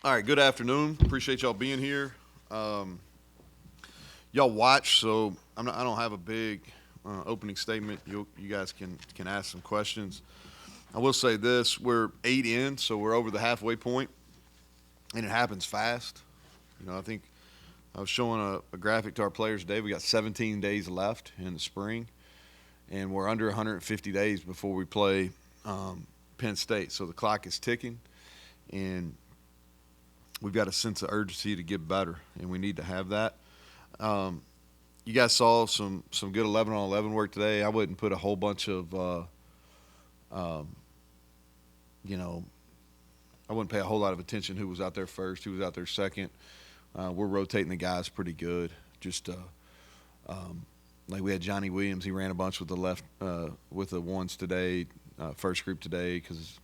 All right, good afternoon. Appreciate y'all being here. Y'all watch, so I don't have a big opening statement. You guys can ask some questions. I will say this: we're 8 in, so we're over the halfway point, and it happens fast. I think I was showing a graphic to our players today. We got 17 days left in the spring, and we're under 150 days before we play Penn State. So the clock is ticking, and we've got a sense of urgency to get better, and we need to have that. You guys saw some good 11 on 11 work today. I wouldn't put a whole bunch of, you know, I wouldn't pay a whole lot of attention who was out there first, who was out there second. We're rotating the guys pretty good. Just like we had Johnny Williams, he ran a bunch with the left with the ones today, first group today because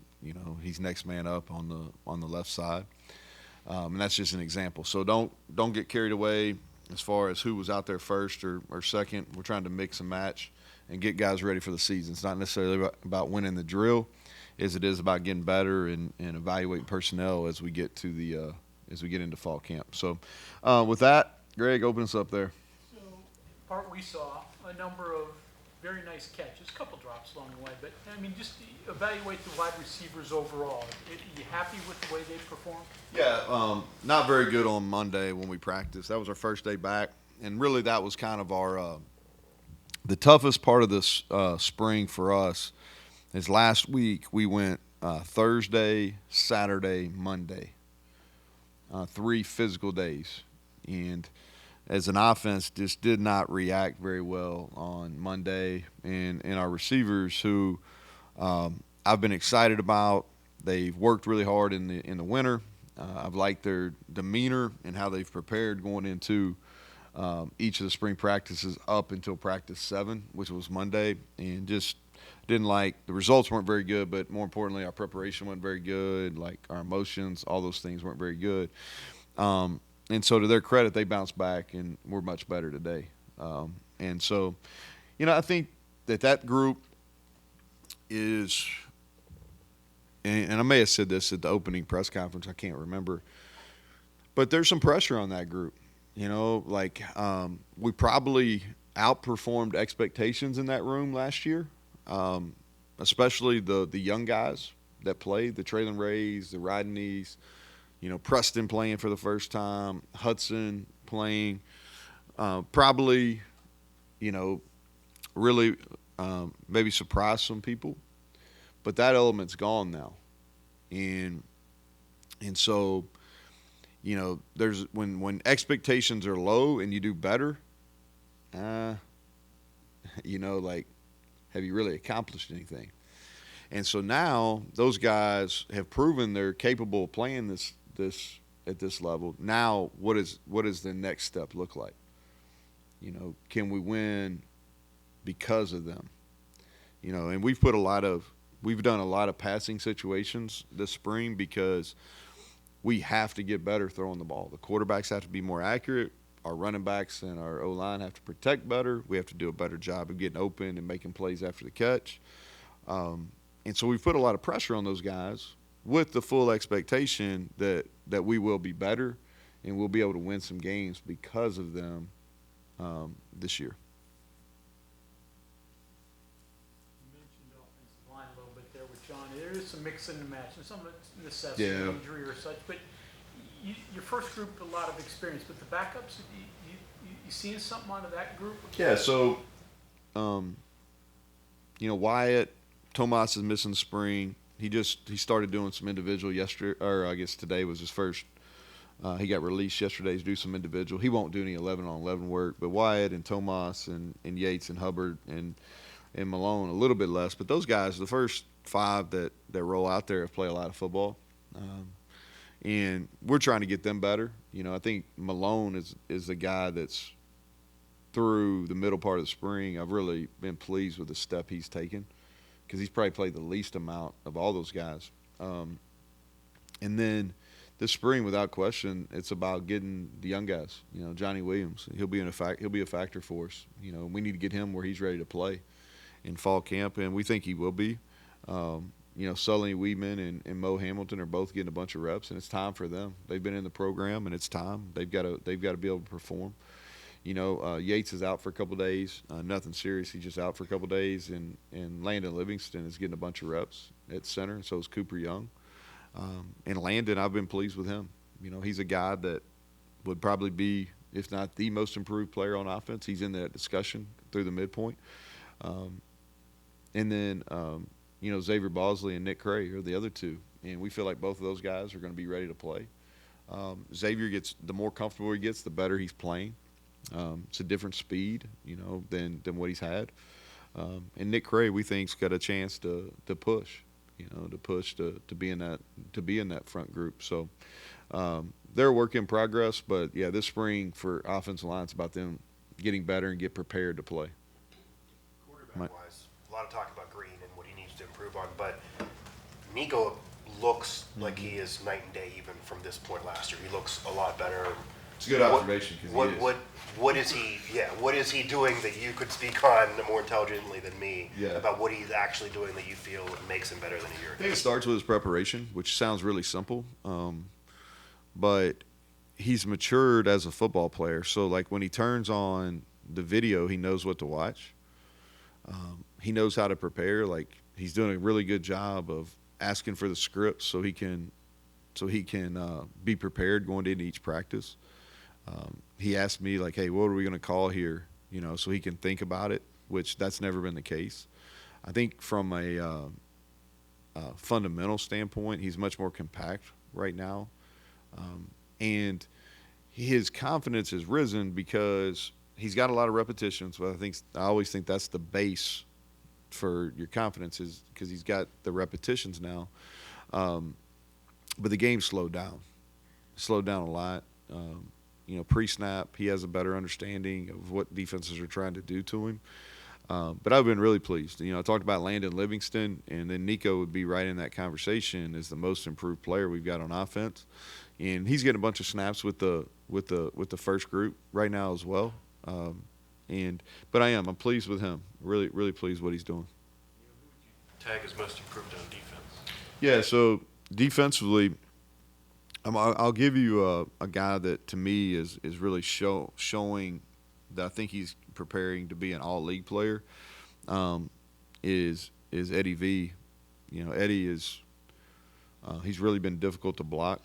he's next man up on the left side. And that's just an example. So don't get carried away as far as who was out there first or second. We're trying to mix and match and get guys ready for the season. It's not necessarily about winning the drill, as it is about getting better and evaluating personnel as we get to the as we get into fall camp. So with that, Greg, open us up there. So, part we saw a number of very nice catches, a couple drops along the way, but I mean, just evaluate the wide receivers overall. Are you happy with the way they performed? Yeah, not very good on Monday when we practiced. That was our first day back, and really that was kind of our the toughest part of this spring for us. Is last week we went Thursday, Saturday, Monday, 3 physical days, and as an offense, just did not react very well on Monday. And our receivers, who I've been excited about, they've worked really hard in the winter. I've liked their demeanor and how they've prepared going into each of the spring practices up until practice 7, which was Monday, and just didn't like the results weren't very good, but more importantly, our preparation wasn't very good. Like our emotions, all those things weren't very good. And so to their credit, they bounced back, and we're much better today. And so, I think that group is, and I may have said this at the opening press conference, I can't remember, but there's some pressure on that group. We probably outperformed expectations in that room last year, especially the young guys that played, the Traylon Rays, the Rodneys, Preston playing for the first time, Hudson playing, probably, really maybe surprised some people, but that element's gone now, and so there's when expectations are low and you do better, like, have you really accomplished anything? And so now those guys have proven they're capable of playing this at this level. Now, what does the next step look like? Can we win because of them? And we've done a lot of passing situations this spring because we have to get better throwing the ball. The quarterbacks have to be more accurate. Our running backs and our O-line have to protect better. We have to do a better job of getting open and making plays after the catch. And so we've put a lot of pressure on those guys with the full expectation that we will be better and we'll be able to win some games because of them this year. You mentioned offensive line a little bit there with Johnny. There is some mix and match, and some of it's necessity, injury or such. But your first group, a lot of experience, but the backups, you seeing something out of that group? Yeah. So, Wyatt, Tomas is missing the spring. He started doing some individual yesterday, or I guess today was his first. He got released yesterday to do some individual. He won't do any 11 on 11 work, but Wyatt and Tomas and Yates and Hubbard and Malone a little bit less. But those guys, the first 5 that roll out there, have played a lot of football, and we're trying to get them better. I think Malone is the guy that's through the middle part of the spring. I've really been pleased with the step he's taken, because he's probably played the least amount of all those guys. And then this spring, without question, it's about getting the young guys. Johnny Williams, he'll be a factor for us. We need to get him where he's ready to play in fall camp, and we think he will be. Sully Weedman and Mo Hamilton are both getting a bunch of reps, and it's time for them. They've been in the program, and it's time. They've got to be able to perform. Yates is out for a couple days. Nothing serious. He's just out for a couple days, and Landon Livingston is getting a bunch of reps at center, and so is Cooper Young. And Landon, I've been pleased with him. He's a guy that would probably be, if not the most improved player on offense. He's in that discussion through the midpoint. And then, Xavier Bosley and Nick Cray are the other two. And we feel like both of those guys are going to be ready to play. Xavier the more comfortable he gets, the better he's playing. It's a different speed, than what he's had. And Nick Cray, we think's got a chance to push, to be in that front group. So they're a work in progress, but yeah, this spring for offensive line, it's about them getting better and get prepared to play. Quarterback-wise, a lot of talk about Green and what he needs to improve on, but Nico looks like he is night and day even from this point last year. He looks a lot better. It's a good observation because he is. What is he? Yeah, what is he doing that you could speak on more intelligently than me about what he's actually doing that you feel makes him better than a year ago? I think it starts with his preparation, which sounds really simple, but he's matured as a football player. So, like when he turns on the video, he knows what to watch. He knows how to prepare. Like he's doing a really good job of asking for the scripts so he can be prepared going into each practice. He asked me like, "Hey, what are we going to call here?" So he can think about it, which that's never been the case. I think from a fundamental standpoint, he's much more compact right now, and his confidence has risen because he's got a lot of repetitions. But I always think that's the base for your confidence is because he's got the repetitions now. But the game slowed down a lot. Pre-snap, he has a better understanding of what defenses are trying to do to him. But I've been really pleased. I talked about Landon Livingston, and then Nico would be right in that conversation as the most improved player we've got on offense, and he's getting a bunch of snaps with the first group right now as well. But I'm pleased with him. Really, really pleased with what he's doing. Tag is most improved on defense. Yeah. So defensively, I'll give you a guy that to me is really showing that I think he's preparing to be an all-league player. Is Eddie V? Eddie is he's really been difficult to block,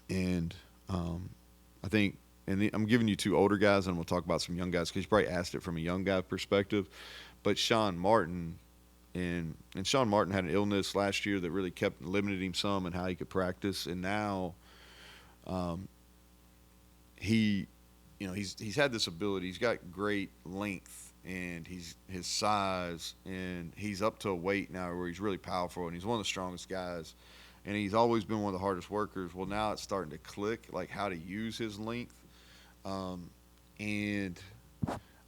and I think. And I'm giving you two older guys, and I'm going to talk about some young guys because you probably asked it from a young guy perspective. But Sean Martin, and Sean Martin had an illness last year that really kept limited him some in how he could practice. And now, he's had this ability. He's got great length, and his size, and he's up to a weight now where he's really powerful, and he's one of the strongest guys. And he's always been one of the hardest workers. Well, now it's starting to click, like how to use his length. And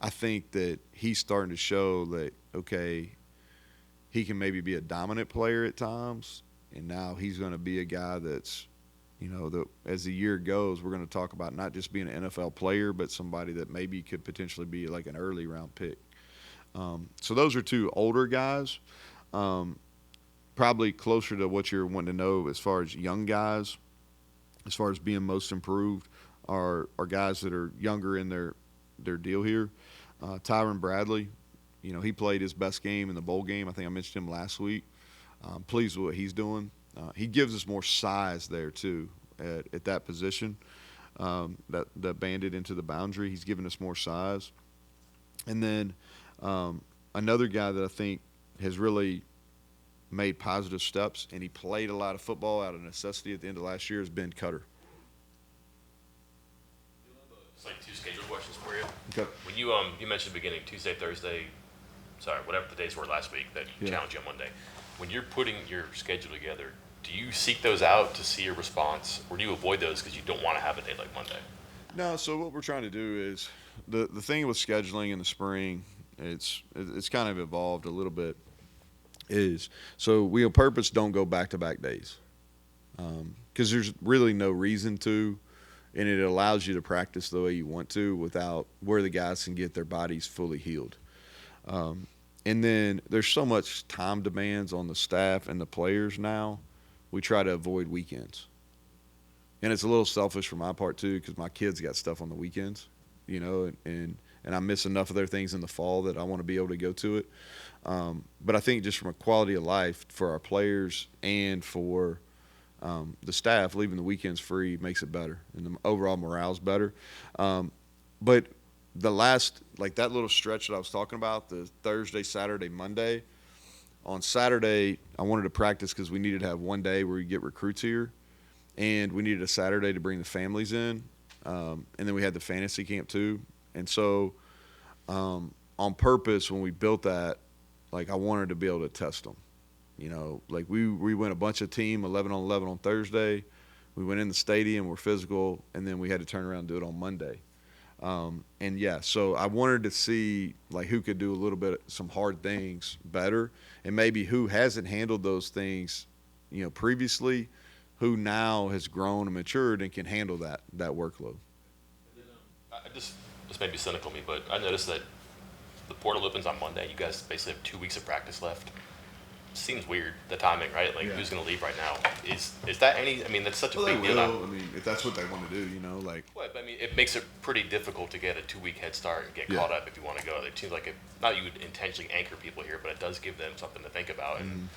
I think that he's starting to show that, okay, he can maybe be a dominant player at times, and now he's going to be a guy that's, as the year goes, we're going to talk about not just being an NFL player, but somebody that maybe could potentially be like an early round pick. So those are two older guys, probably closer to what you're wanting to know as far as young guys, as far as being most improved. Are guys that are younger in their deal here. Tyron Bradley, he played his best game in the bowl game. I think I mentioned him last week. I'm pleased with what he's doing. He gives us more size there too at that position. That banded into the boundary. He's giving us more size. And then another guy that I think has really made positive steps, and he played a lot of football out of necessity at the end of last year, is Ben Cutter. It's like two schedule questions for you. Okay. When you mentioned at the beginning, Tuesday, Thursday, whatever the days were last week that challenged you on Monday. When you're putting your schedule together, do you seek those out to see your response, or do you avoid those because you don't want to have a day like Monday? No, so what we're trying to do is the thing with scheduling in the spring, it's kind of evolved a little bit, is so we on purpose don't go back-to-back days because there's really no reason to. And it allows you to practice the way you want to without where the guys can get their bodies fully healed. And then there's so much time demands on the staff and the players now. We try to avoid weekends, and it's a little selfish for my part too, because my kids got stuff on the weekends, and I miss enough of their things in the fall that I want to be able to go to it. But I think just from a quality of life for our players and for the staff, leaving the weekends free makes it better, and the overall morale's better. But the last, like that little stretch that I was talking about, the Thursday, Saturday, Monday. On Saturday, I wanted to practice because we needed to have one day where we get recruits here, and we needed a Saturday to bring the families in, and then we had the fantasy camp too. And so, on purpose, when we built that, like I wanted to be able to test them. Like we went a bunch of team 11 on 11 on Thursday. We went in the stadium, we're physical, and then we had to turn around and do it on Monday. And yeah, so I wanted to see like who could do a little bit some hard things better, and maybe who hasn't handled those things, previously, who now has grown and matured and can handle that workload. This may be cynical of me, but I noticed that the portal opens on Monday. You guys basically have 2 weeks of practice left. Seems weird, the timing, right? Like, Yeah. who's going to leave right now? Is that any? I mean, that's such a big deal. I mean, if that's what they want to do, like. But I mean, it makes it pretty difficult to get a 2-week head start and get Yeah. caught up if you want to go. It seems like not you would intentionally anchor people here, but it does give them something to think about, and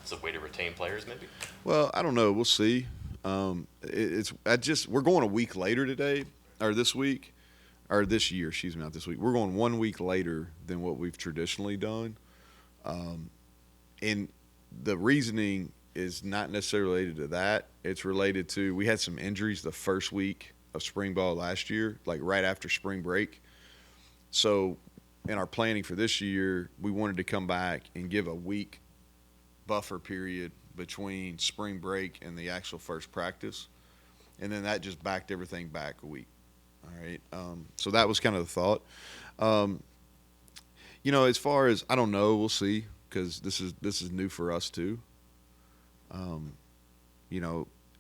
it's a way to retain players, maybe. Well, I don't know. We'll see. We're going a week later today, or this week, or this year. Excuse me, not this week. We're going 1 week later than what we've traditionally done, and the reasoning is not necessarily related to that. It's related to we had some injuries the first week of spring ball last year, like right after spring break. So, in our planning for this year, we wanted to come back and give a week buffer period between spring break and the actual first practice, and then that just backed everything back a week. All right, so that was kind of the thought. As far as I don't know, we'll see, because this is new for us too.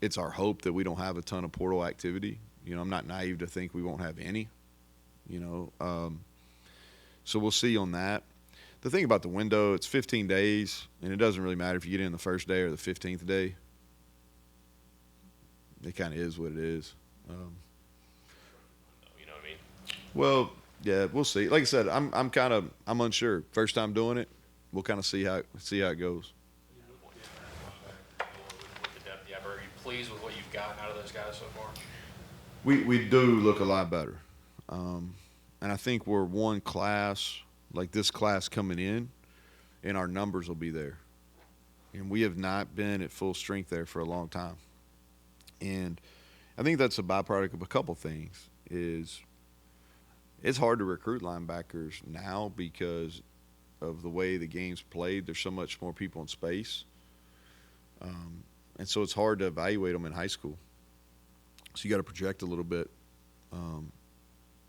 It's our hope that we don't have a ton of portal activity. I'm not naive to think we won't have any. So we'll see on that. The thing about the window, it's 15 days, and it doesn't really matter if you get in the first day or the 15th day. It kind of is what it is. You know what I mean? Well, yeah, we'll see. Like I said, I'm unsure. First time doing it, we'll kind of see how it goes. With the depth you have, are you pleased with what you've gotten out of those guys so far? We do look a lot better, and I think we're one class, like this class coming in, and our numbers will be there. And we have not been at full strength there for a long time. And I think that's a byproduct of a couple things. Is it's hard to recruit linebackers now because of the way the game's played. There's so much more people in space. And so it's hard to evaluate them in high school. So you got to project a little bit.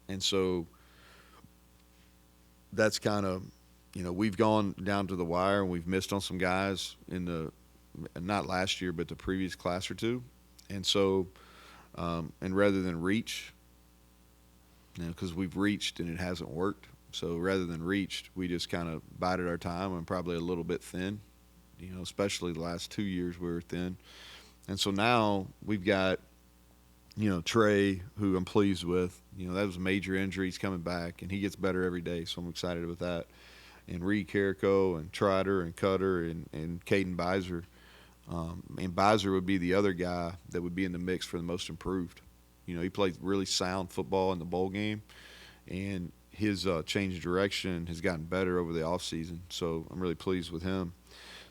And so that's kind of, we've gone down to the wire and we've missed on some guys not last year, but the previous class or two. And so, and rather than reach, because we've reached and it hasn't worked. So rather than reached, we just kind of bided our time and probably a little bit thin, especially the last 2 years we were thin. And so now we've got, Trey, who I'm pleased with. That was a major injury. He's coming back, and he gets better every day, so I'm excited with that. And Reed Carrico and Trotter and Cutter and Caden Beiser. And Beiser would be the other guy that would be in the mix for the most improved. He played really sound football in the bowl game, and his change of direction has gotten better over the offseason, so I'm really pleased with him.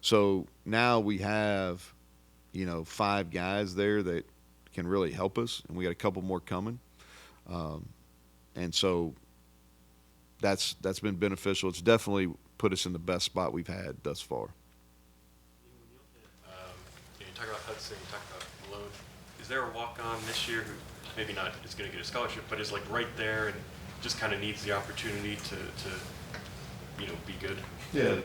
So now we have, 5 guys there that can really help us, and we got a couple more coming. And so that's been beneficial. It's definitely put us in the best spot we've had thus far. You talk about Hudson, you talk about Malone. Is there a walk-on this year who maybe not is going to get a scholarship, but is like right there and just kind of needs the opportunity to be good? Yeah.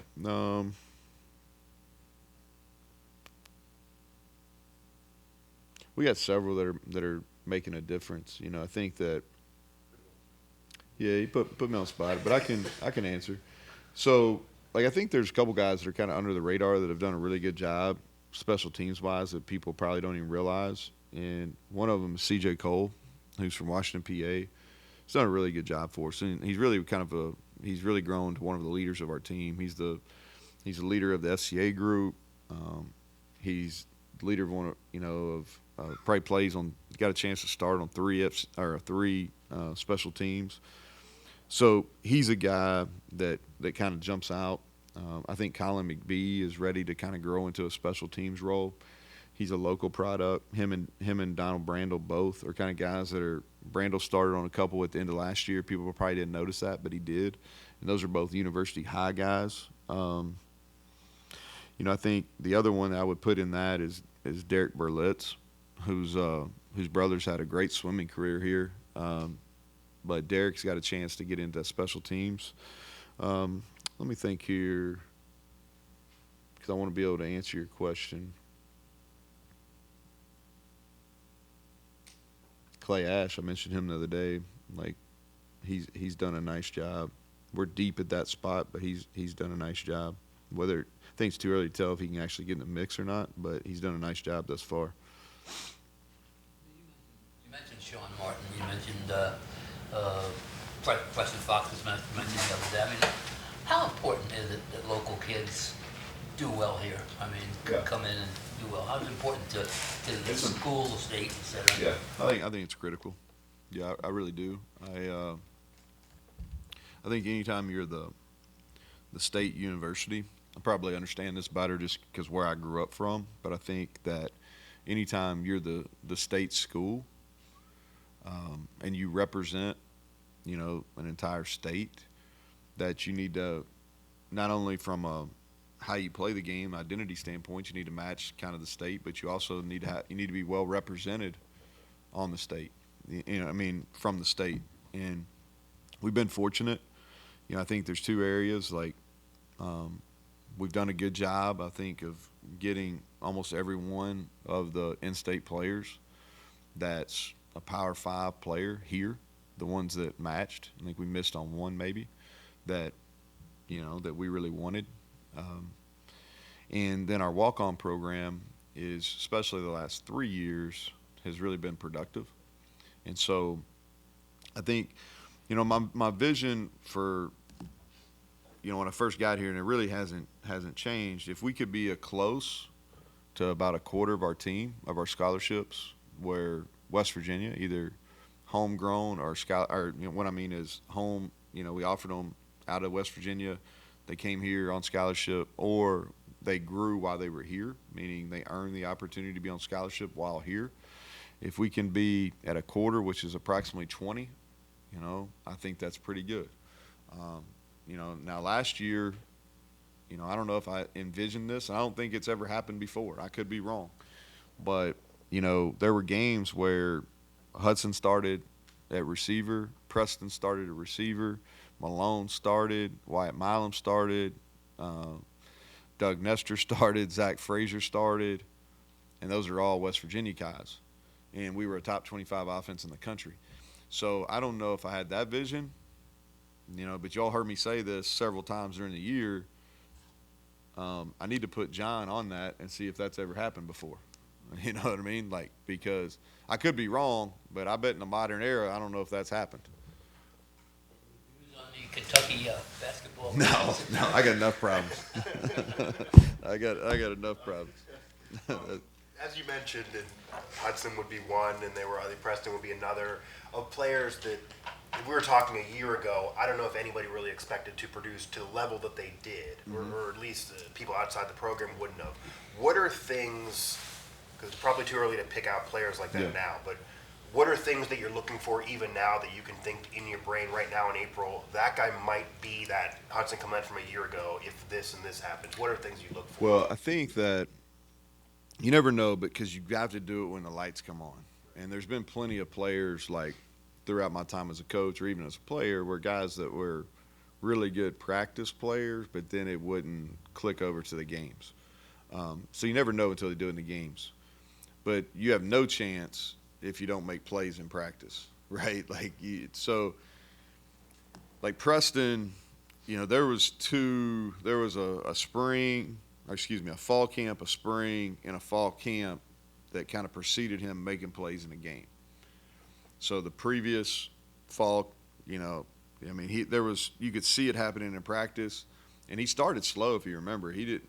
We got several that are making a difference. I think that. Yeah, you put me on the spot, but I can answer. So, like, I think there's a couple guys that are kind of under the radar that have done a really good job, special teams wise, that people probably don't even realize. And one of them is C.J. Cole, who's from Washington, PA. He's done a really good job for us, and he's really he's really grown to one of the leaders of our team. He's the leader of the FCA group. He's the leader of probably plays on, got a chance to start on three special teams. So he's a guy that kind of jumps out. I think Colin McBee is ready to kind of grow into a special teams role. He's a local product. Him and Donald Brandel both are kind of guys that are. Brandel started on a couple at the end of last year. People probably didn't notice that, but he did. And those are both University High guys. I think the other one I would put in that is Derek Berlitz, whose brothers had a great swimming career here. But Derek's got a chance to get into special teams. Let me think here, because I want to be able to answer your question. Clay Ash, I mentioned him the other day. Like, he's done a nice job. We're deep at that spot, but he's done a nice job. Whether I think it's too early to tell if he can actually get in the mix or not, but he's done a nice job thus far. You mentioned Sean Martin. You mentioned Preston Fox was mentioned the other day. I mean, how important is it that local kids do well here? I mean, come in and do well. How is it important to the school, the state, et cetera? Yeah, I think it's critical. Yeah, I really do. I think anytime you're the state university, I probably understand this better just because where I grew up from, but I think that anytime you're the state school and you represent, an entire state, that you need to, not only from how you play the game, identity standpoint, you need to match kind of the state, but you also need to be well represented on the state. From the state. And we've been fortunate. I think there's two areas, like, we've done a good job, I think, of getting almost every one of the in-state players that's a Power 5 player here, the ones that matched. I think we missed on one maybe that we really wanted. And then our walk-on program is, especially the last 3 years, has really been productive. And so I think, my vision for, when I first got here, and it really hasn't changed, if we could be close to about a quarter of our team, of our scholarships, where West Virginia, either homegrown or what I mean is home, we offered them out of West Virginia, they came here on scholarship, or they grew while they were here, meaning they earned the opportunity to be on scholarship while here. If we can be at a quarter, which is approximately 20, I think that's pretty good. Now last year, I don't know if I envisioned this, and I don't think it's ever happened before. I could be wrong. But, there were games where Hudson started at receiver, Preston started at receiver, Malone started, Wyatt Milam started, Doug Nestor started, Zach Frazier started, and those are all West Virginia guys. And we were a top 25 offense in the country. So I don't know if I had that vision, but y'all heard me say this several times during the year. I need to put John on that and see if that's ever happened before. You know what I mean? Like, because I could be wrong, but I bet in the modern era, I don't know if that's happened. He was on the Kentucky basketball. No, I got enough problems. I got enough problems. As you mentioned, and Hudson would be one, and Preston would be another, of players that, if we were talking a year ago, I don't know if anybody really expected to produce to the level that they did, or at least people outside the program wouldn't have. What are things, because it's probably too early to pick out players like that now, but what are things that you're looking for even now that you can think in your brain right now in April, that guy might be that Hudson Clement from a year ago if this and this happens? What are things you look for? Well, I think that you never know, because you have to do it when the lights come on. And there's been plenty of players, like, throughout my time as a coach or even as a player, where guys that were really good practice players, but then it wouldn't click over to the games. So you never know until they do it in the games. But you have no chance if you don't make plays in practice, right? Like Preston, there was a spring, or excuse me, a fall camp, a spring, and a fall camp that kind of preceded him making plays in the game. So the previous fall, you could see it happening in practice, and he started slow. If you remember, he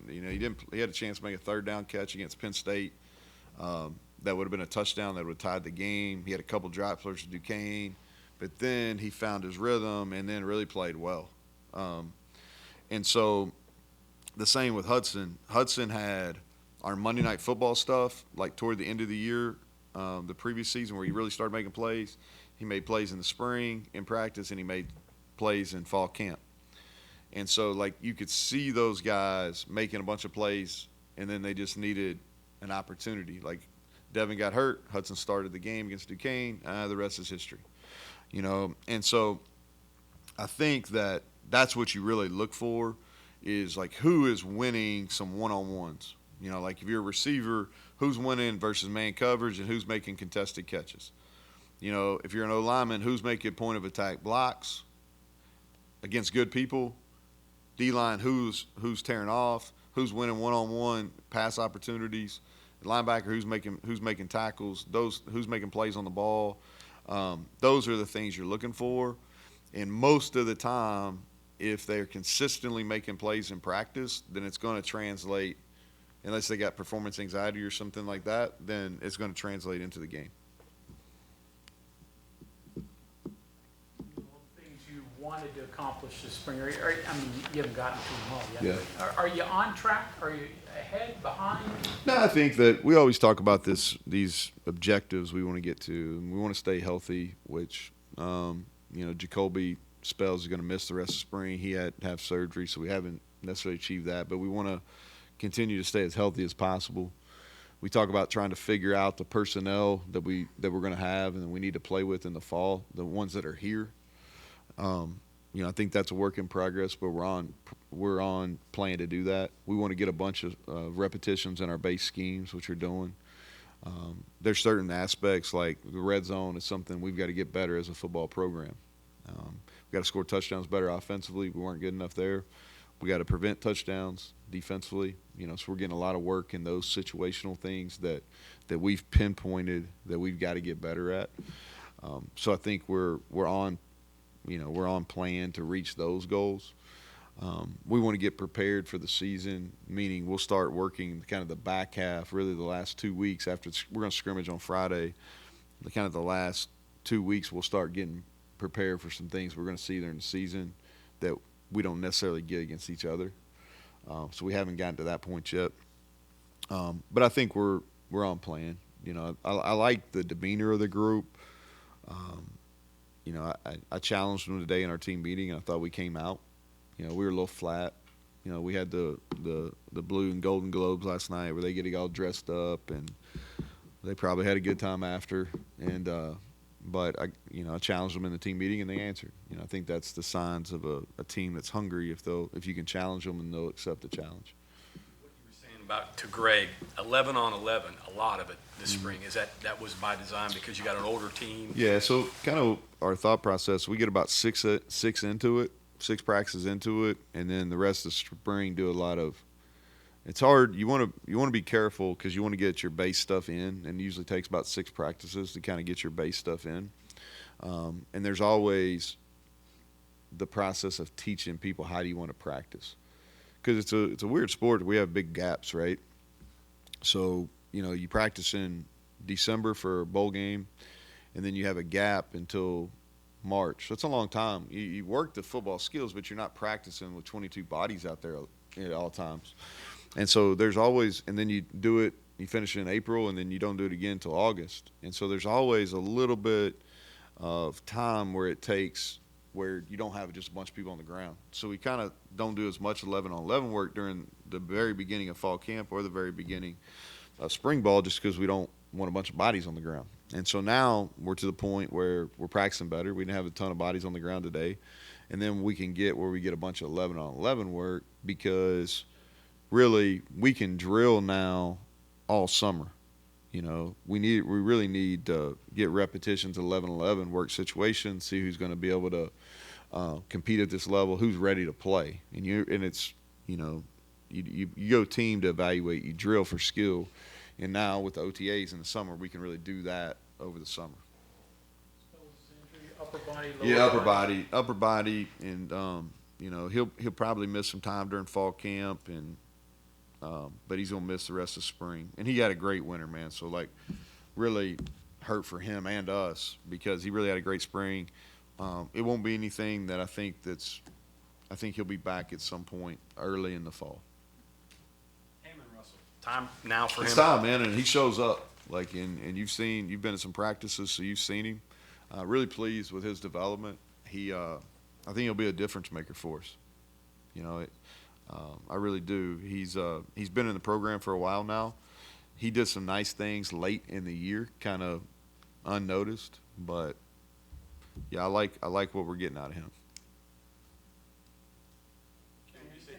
had a chance to make a third down catch against Penn State. That would have been a touchdown that would have tied the game. He had a couple drop plays to Duquesne, but then he found his rhythm and then really played well. And so the same with Hudson. Hudson had our Monday Night Football stuff like toward the end of the year, the previous season, where he really started making plays. He made plays in the spring in practice, and he made plays in fall camp. And so, like, you could see those guys making a bunch of plays, and then they just needed an opportunity. Like, Devin got hurt. Hudson started the game against Duquesne. The rest is history. And so I think that's what you really look for is, like, who is winning some one-on-ones. Like if you're a receiver, who's winning versus man coverage and who's making contested catches. If you're an O-lineman, who's making point of attack blocks against good people. D-line, who's tearing off, who's winning one-on-one pass opportunities. Linebacker, who's making tackles, who's making plays on the ball. Those are the things you're looking for. And most of the time, if they're consistently making plays in practice, then it's going to translate. Unless they got performance anxiety or something like that, then it's going to translate into the game. Things you wanted to accomplish this spring, you haven't gotten to them all yet. Yeah. Are you on track? Are you ahead, behind? No, I think that we always talk about these objectives we want to get to. We want to stay healthy, which, Jacoby Spells is going to miss the rest of spring. He had to have surgery, so we haven't necessarily achieved that. But we want to continue to stay as healthy as possible. We talk about trying to figure out the personnel that we're going to have and that we need to play with in the fall, the ones that are here. I think that's a work in progress, but we're on plan to do that. We want to get a bunch of repetitions in our base schemes, which we're doing. There's certain aspects like the red zone is something we've got to get better as a football program. We've got to score touchdowns better offensively. We weren't good enough there. We got to prevent touchdowns defensively. So we're getting a lot of work in those situational things that we've pinpointed that we've got to get better at. So I think we're on plan to reach those goals. We want to get prepared for the season, meaning we'll start working kind of the back half, really the last 2 weeks after we're going to scrimmage on Friday. The last 2 weeks we'll start getting prepared for some things we're going to see during the season that we don't necessarily get against each other. So we haven't gotten to that point yet. But I think we're on plan. I like the demeanor of the group. I challenged them today in our team meeting, and I thought we came out. We were a little flat. We had the blue and golden globes last night where they get all dressed up, and they probably had a good time after. And but I challenged them in the team meeting, and they answered. I think that's the signs of a team that's hungry if you can challenge them and they'll accept the challenge. What you were saying about to Greg, 11 on 11, a lot of it this spring. Is that was by design because you got an older team? Yeah, so kind of our thought process, we get about six into it, 6 practices into it, and then the rest of the spring do a lot of. It's hard. You want to be careful because you want to get your base stuff in, and it usually takes about 6 practices to kind of get your base stuff in. And there's always the process of teaching people how do you want to practice, because it's a weird sport. We have big gaps, right? So you practice in December for a bowl game, and then you have a gap until March. That's a long time. You work the football skills, but you're not practicing with 22 bodies out there at all times. And so there's always, and then you do it, you finish it in April, and then you don't do it again until August. And so there's always a little bit of time where you don't have just a bunch of people on the ground. So we kind of don't do as much 11-on-11 work during the very beginning of fall camp or the very beginning of spring ball, just because we don't want a bunch of bodies on the ground. And so now we're to the point where we're practicing better. We didn't have a ton of bodies on the ground today. And then we can get where we get a bunch of 11-on-11 work, because really we can drill now all summer. We really need to get repetitions of 11-on-11 work situations, see who's going to be able to compete at this level, who's ready to play, and it's you go team to evaluate, you drill for skill, and now with the OTAs in the summer, we can really do that over the summer. Upper body, lower Yeah, upper body, and he'll probably miss some time during fall camp, and but he's gonna miss the rest of spring. And he had a great winter, man. So like, really hurt for him and us because he really had a great spring. It won't be anything that I think he'll be back at some point early in the fall. Time now for him. It's time, man, and he shows up. Like, and you've been at some practices, so you've seen him. Really pleased with his development. I think he'll be a difference maker for us. I really do. He's been in the program for a while now. He did some nice things late in the year, kind of unnoticed, but yeah, I like what we're getting out of him.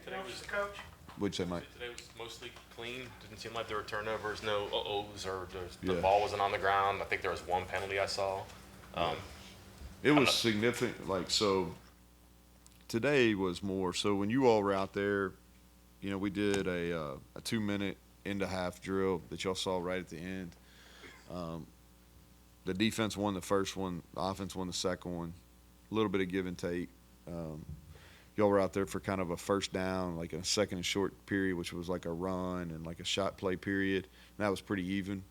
Today was, Coach? Which I might. today was mostly clean. Didn't seem like there were turnovers, no uh-ohs, or the Yeah. ball wasn't on the ground. I think there was one penalty I saw. It was significant. Like, so today was more. So when you all were out there, we did a 2-minute end of half drill that y'all saw right at the end. The defense won the first one. The offense won the second one. A little bit of give and take. Y'all were out there for kind of a first down, like a second and short period, which was like a run and like a shot play period. And that was pretty even.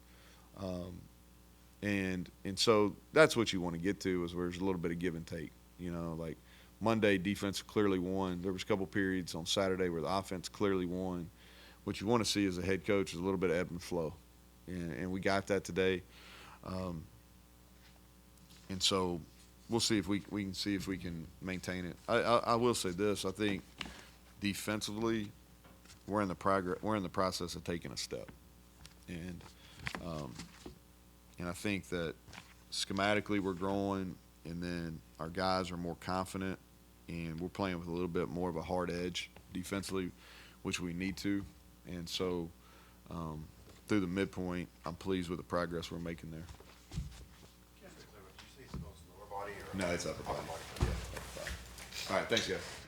And so that's what you want to get to, is where there's a little bit of give and take. Like Monday, defense clearly won. There was a couple periods on Saturday where the offense clearly won. What you want to see as a head coach is a little bit of ebb and flow, and we got that today. And so we'll see if we can see if we can maintain it. I will say this: I think defensively, we're in the process of taking a step, and I think that schematically we're growing, and then our guys are more confident, and we're playing with a little bit more of a hard edge defensively, which we need to. And so through the midpoint, I'm pleased with the progress we're making there. Did you say it's lower body or No, it's upper body. Yeah, upper body. All right, thanks, guys.